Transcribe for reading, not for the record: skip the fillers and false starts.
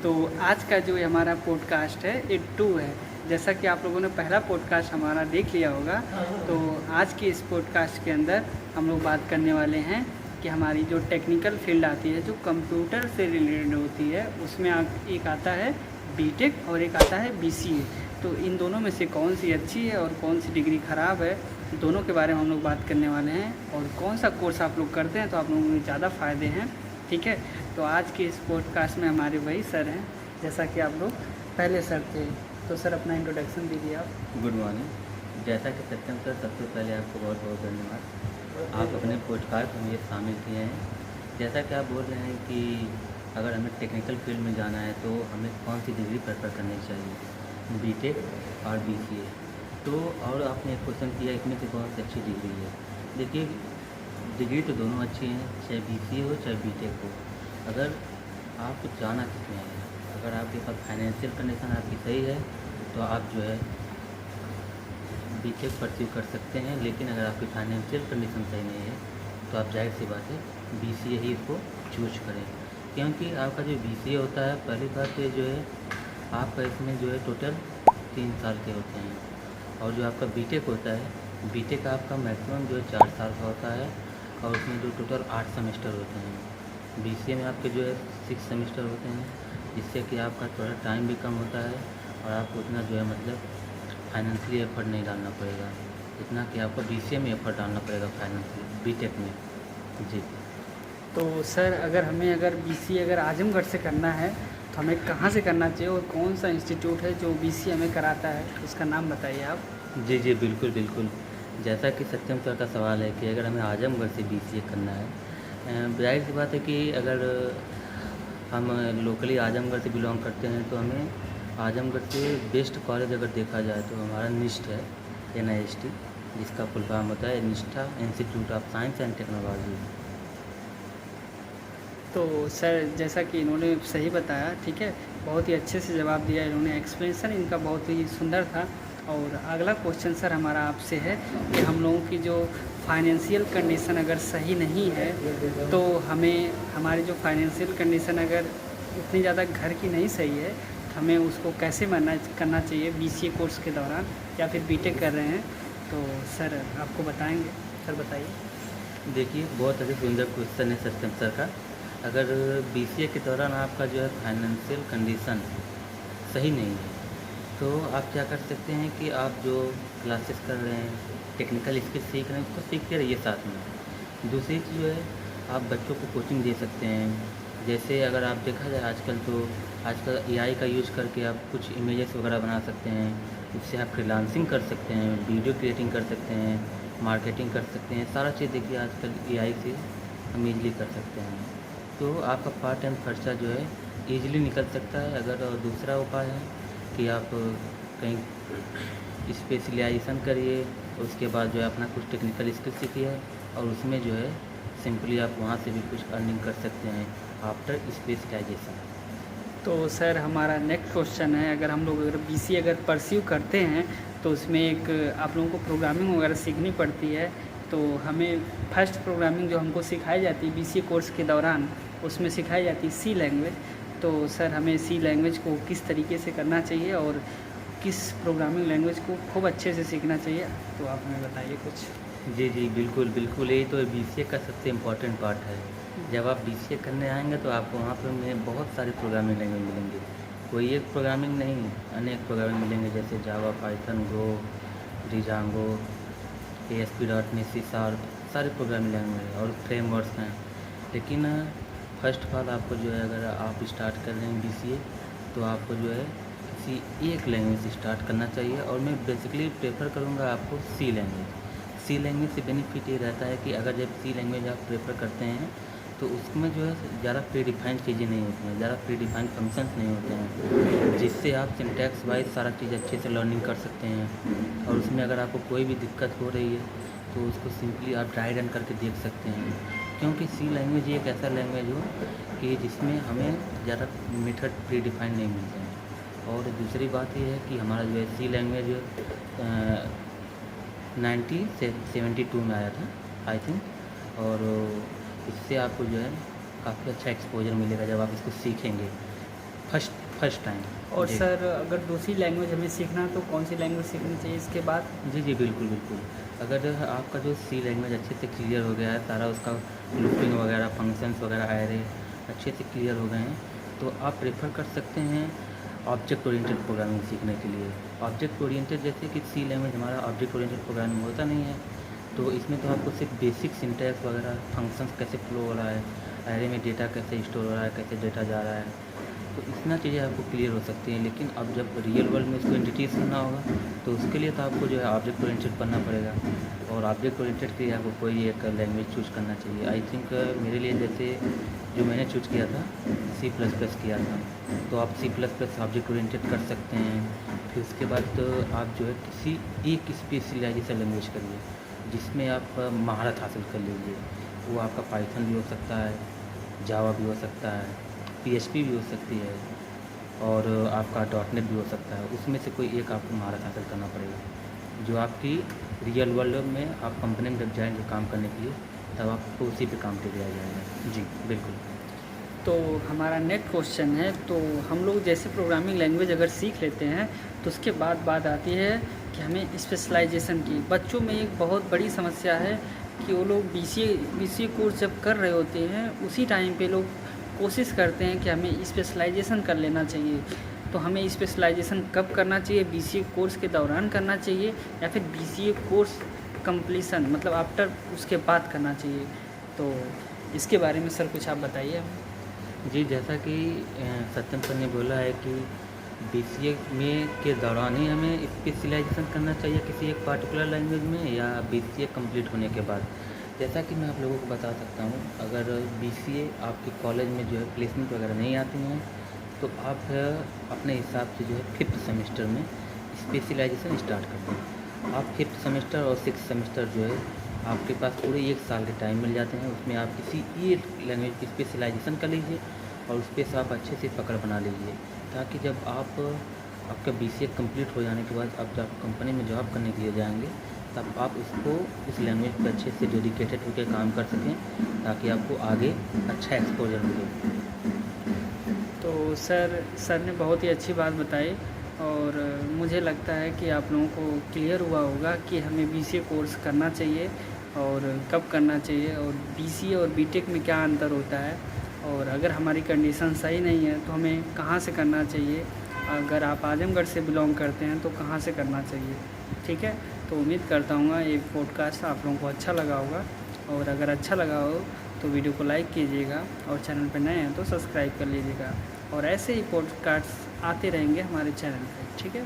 तो आज का जो हमारा पॉडकास्ट है ये 2 है। जैसा कि आप लोगों ने पहला पॉडकास्ट हमारा देख लिया होगा, तो आज के इस पॉडकास्ट के अंदर हम लोग बात करने वाले हैं कि हमारी जो टेक्निकल फील्ड आती है, जो कंप्यूटर से रिलेटेड होती है, उसमें एक आता है बीटेक और एक आता है बीसीए। तो इन दोनों में से कौन सी अच्छी है और कौन सी डिग्री ख़राब है, दोनों के बारे में हम लोग बात करने वाले हैं। और कौन सा कोर्स आप लोग करते हैं तो आप लोगों को ज़्यादा फ़ायदे हैं, ठीक है। तो आज के इस पॉडकास्ट में हमारे वही सर हैं, जैसा कि आप लोग पहले सर थे। तो सर अपना इंट्रोडक्शन दीजिए आप। Good morning. जैसा कि सत्यम सर, सबसे पहले आपको बहुत बहुत धन्यवाद, आप अपने पॉडकास्ट में मुझे शामिल किए हैं। जैसा कि आप बोल रहे हैं कि अगर हमें टेक्निकल फील्ड में जाना है तो हमें कौन सी डिग्री प्रेफर करनी चाहिए, बीटेक और बीसीए। तो और आपने एक क्वेश्चन किया इसमें से कौन सी अच्छी डिग्री है। देखिए, डिग्री तो दोनों अच्छी हैं, चाहे बीसीए हो चाहे बीटेक हो। अगर आप जाना किसमें है, अगर आपके पास फाइनेंशियल कंडीशन आपकी सही है तो आप जो है बीटेक परस्यू कर सकते हैं। लेकिन अगर आपकी फाइनेंशियल कंडीशन सही नहीं है तो आप जाहिर सी बात है बीसीए ही इसको चूज करें। क्योंकि आपका जो बीसीए होता है, पहली बात ये जो है आपका इसमें जो है टोटल 3 साल के होते हैं, और जो आपका बीटेक होता है, बीटेक आपका मैक्सिमम जो है 4 साल का होता है, और उसमें जो टोटल 8 सेमेस्टर होते हैं। बीसीए में आपके जो है 6 सेमेस्टर होते हैं, जिससे कि आपका थोड़ा टाइम भी कम होता है और आपको उतना जो है मतलब फाइनेंशियली एफर्ट नहीं डालना पड़ेगा जितना कि आपको बीसीए में एफर्ट डालना पड़ेगा फाइनेंशियली बीटेक में। जी। तो सर अगर बीसीए अगर आजमगढ़ से करना है तो हमें कहाँ से करना चाहिए और कौन सा इंस्टीट्यूट है जो बीसीए हमें कराता है, उसका नाम बताइए आप। जी जी, बिल्कुल बिल्कुल। जैसा कि सत्यम सर का सवाल है कि अगर हमें आजमगढ़ से बीसीए करना है, जाहिर सी बात है कि अगर हम लोकली आजमगढ़ से बिलोंग करते हैं तो हमें आजमगढ़ से बेस्ट कॉलेज अगर देखा जाए तो हमारा निष्ठ है, NIST, जिसका फुल फॉर्म होता है निष्ठा institute of science and technology. तो सर जैसा कि इन्होंने सही बताया, ठीक है, बहुत ही अच्छे से जवाब दिया इन्होंने, एक्सप्लेनेशन इनका बहुत ही सुंदर था। और अगला क्वेश्चन सर हमारा आपसे है कि हम लोगों की जो फाइनेंशियल कंडीशन अगर सही नहीं है तो हमें हमारी जो फाइनेंशियल कंडीशन अगर उतनी ज़्यादा घर की नहीं सही है तो हमें उसको कैसे मैनेज करना चाहिए बीसीए कोर्स के दौरान, या फिर बीटेक कर रहे हैं तो सर आपको बताएंगे। सर बताइए। देखिए, बहुत अधिक सुंदर क्वेश्चन है सत्यम सर का। अगर बीसीए के दौरान आपका जो है फाइनेंशियल कंडीशन सही नहीं है तो आप क्या कर सकते हैं कि आप जो क्लासेस कर रहे हैं, टेक्निकल स्किल सीख रहे हैं, उसको सीखते रहिए साथ में। दूसरी चीज़ जो है आप बच्चों को कोचिंग दे सकते हैं। जैसे अगर आप देखा जाए आजकल एआई का यूज़ करके आप कुछ इमेजेस वगैरह बना सकते हैं, उससे आप फ्रीलांसिंग कर सकते हैं, वीडियो क्रिएटिंग कर सकते हैं, मार्केटिंग कर सकते हैं। सारा चीज़ देखिए आजकल एआई से हम ईज़िली कर सकते हैं। तो आपका पार्ट टाइम खर्चा जो है ईज़िली निकल सकता है। अगर और दूसरा उपाय है कि आप कहीं स्पेशलाइजेशन करिए, उसके बाद जो है अपना कुछ टेक्निकल स्किल सीखिए, और उसमें जो है सिंपली आप वहाँ से भी कुछ अर्निंग कर सकते हैं आफ्टर स्पेशलाइजेशन। तो सर हमारा नेक्स्ट क्वेश्चन है, अगर हम लोग अगर बीसीए अगर परस्यू करते हैं तो उसमें एक आप लोगों को प्रोग्रामिंग वगैरह सीखनी पड़ती है। तो हमें फर्स्ट प्रोग्रामिंग जो हमको सिखाई जाती है बीसीए कोर्स के दौरान, उसमें सिखाई जाती है सी लैंग्वेज। तो सर हमें सी लैंग्वेज को किस तरीके से करना चाहिए और किस प्रोग्रामिंग लैंग्वेज को खूब अच्छे से सीखना चाहिए, तो आप हमें बताइए कुछ। जी जी, बिल्कुल बिल्कुल, यही तो बीसीए का सबसे इम्पोर्टेंट पार्ट है। जब आप बीसीए करने आएंगे तो आपको वहाँ पर में बहुत सारे प्रोग्रामिंग लैंग्वेज मिलेंगे। कोई एक प्रोग्रामिंग नहीं, अनेक प्रोग्रामिंग मिलेंगे, जैसे जावा, पाइथन, गो, डिजांगो, ASP.NET, C#, सारे प्रोग्रामिंग लैंग्वेज और फ्रेमवर्क्स हैं। लेकिन फर्स्ट ऑफ ऑल आपको जो है अगर आप स्टार्ट कर रहे हैं बीसीए तो आपको जो है किसी एक लैंग्वेज से स्टार्ट करना चाहिए, और मैं बेसिकली प्रेफर करूँगा आपको सी लैंग्वेज। सी लैंग्वेज से बेनिफिट ये रहता है कि अगर जब सी लैंग्वेज आप प्रेफर करते हैं तो उसमें जो है ज़्यादा प्री डिफाइंड चीज़ें नहीं होती हैं, ज़्यादा प्री डिफाइंड फंक्शंस नहीं होते हैं, जिससे आप सिंटैक्स वाइज सारा चीज़ अच्छे से लर्निंग कर सकते हैं। और उसमें अगर आपको कोई भी दिक्कत हो रही है तो उसको सिंपली आप ट्राई रन करके देख सकते हैं। क्योंकि सी लैंग्वेज एक ऐसा लैंग्वेज हो कि जिसमें हमें ज़्यादा मेथड प्री डिफाइंड नहीं मिलते हैं। और दूसरी बात ये है कि हमारा जो है सी लैंग्वेज 1972 में आया था आई थिंक, और इससे आपको जो है काफ़ी अच्छा एक्सपोजर मिलेगा जब आप इसको सीखेंगे। First time. और जी। सर अगर दूसरी लैंग्वेज हमें सीखना है तो कौन सी लैंग्वेज सीखनी चाहिए इसके बाद? जी, जी, बिल्कुल, बिल्कुल। अगर आपका जो सी लैंग्वेज अच्छे से क्लियर हो गया है, सारा उसका लूपिंग वगैरह, फंक्शंस वगैरह, एरे अच्छे से क्लियर हो गए हैं, तो आप प्रेफ़र कर सकते हैं ऑब्जेक्ट ओरिएंटेड प्रोग्रामिंग सीखने के लिए। ऑब्जेक्ट ओरिएंटेड जैसे कि सी लैंग्वेज हमारा ऑब्जेक्ट ओरिएंटेड प्रोग्रामिंग होता नहीं है, तो इसमें तो आपको सिर्फ बेसिक सिंटैक्स वगैरह, फंक्शंस कैसे फ्लो हो रहा है, एरे में डेटा कैसे स्टोर हो रहा है, कैसे डेटा जा रहा है, तो इतना चीज़ें आपको क्लियर हो सकती हैं। लेकिन अब जब रियल वर्ल्ड में इसको इंट्रोड्यूस करना होगा, तो उसके लिए तो आपको जो है ऑब्जेक्ट ओरिएंटेड बनना पड़ेगा, और ऑब्जेक्ट ओरिएंटेड के लिए आपको कोई एक लैंग्वेज चूज़ करना चाहिए। आई थिंक मेरे लिए जैसे जो मैंने चूज़ किया था, सी प्लस प्लस किया था, तो आप C plus plus object oriented कर सकते हैं। फिर उसके बाद आप जो है किसी एक स्पेशलाइजेशन लैंग्वेज करिए, जिसमें आप महारत हासिल कर लीजिए। वो आपका पाइथन भी हो सकता है, जावा भी हो सकता है, पीएचपी भी हो सकती है, और आपका डॉटनेट भी हो सकता है। उसमें से कोई एक आपको महारत हासिल करना पड़ेगा, जो आपकी रियल वर्ल्ड में आप कंपनी में जब जाएंगे काम करने के लिए, तब आपको उसी पे काम पे लिया जाएगा। जी, बिल्कुल। तो हमारा नेक्स्ट क्वेश्चन है, तो हम लोग जैसे प्रोग्रामिंग लैंग्वेज अगर सीख लेते हैं तो उसके बाद बात आती है कि हमें स्पेशलाइजेशन की। बच्चों में एक बहुत बड़ी समस्या है कि वो लोग बीसीए कोर्स जब कर रहे होते हैं उसी टाइम पे लोग कोशिश करते हैं कि हमें स्पेशलाइजेशन कर लेना चाहिए। तो हमें स्पेशलाइजेशन कब करना चाहिए? बीसीए कोर्स के दौरान करना चाहिए या फिर बीसीए कोर्स कंप्लीसन मतलब आफ्टर उसके बाद करना चाहिए? तो इसके बारे में सर कुछ आप बताइए हमें। जी, जैसा कि सत्यम सर ने बोला है कि बीसीए में के दौरान ही हमें स्पेशलाइजेशन करना चाहिए किसी एक पार्टिकुलर लैंग्वेज में, या बीसीए कंप्लीट होने के बाद। जैसा कि मैं आप लोगों को बता सकता हूँ, अगर बीसीए आपके कॉलेज में जो है प्लेसमेंट वगैरह नहीं आती हैं, तो आप अपने हिसाब से जो है 5th सेमेस्टर में स्पेशलाइजेशन स्टार्ट कर दें। आप 5th सेमेस्टर और 6th सेमेस्टर जो है आपके पास पूरे 1 साल के टाइम मिल जाते हैं। उसमें आप किसी एक लैंग्वेज की स्पेशलाइजेशन कर लीजिए और उस पे से आप अच्छे से पकड़ बना लीजिए, ताकि जब आपका बीसीए कंप्लीट हो जाने के बाद आप जब कंपनी में जॉब करने के लिए जाएंगे, तब आप उसको इस लैंग्वेज पे अच्छे से डेडिकेटेड होकर काम कर सकें, ताकि आपको आगे अच्छा एक्सपोजर मिले। तो सर ने बहुत ही अच्छी बात बताई, और मुझे लगता है कि आप लोगों को क्लियर हुआ होगा कि हमें बीसीए कोर्स करना चाहिए और कब करना चाहिए, और बीसीए और बीटेक में क्या अंतर होता है, और अगर हमारी कंडीशन सही नहीं है तो हमें कहाँ से करना चाहिए। अगर आप आजमगढ़ से बिलोंग करते हैं तो कहाँ से करना चाहिए। ठीक है, तो उम्मीद करता हूँ ये पॉडकास्ट आप लोगों को अच्छा लगा होगा, और अगर अच्छा लगा हो तो वीडियो को लाइक कीजिएगा, और चैनल पर नए हैं तो सब्सक्राइब कर लीजिएगा, और ऐसे ही पॉडकास्ट आते रहेंगे हमारे चैनल पे। ठीक है।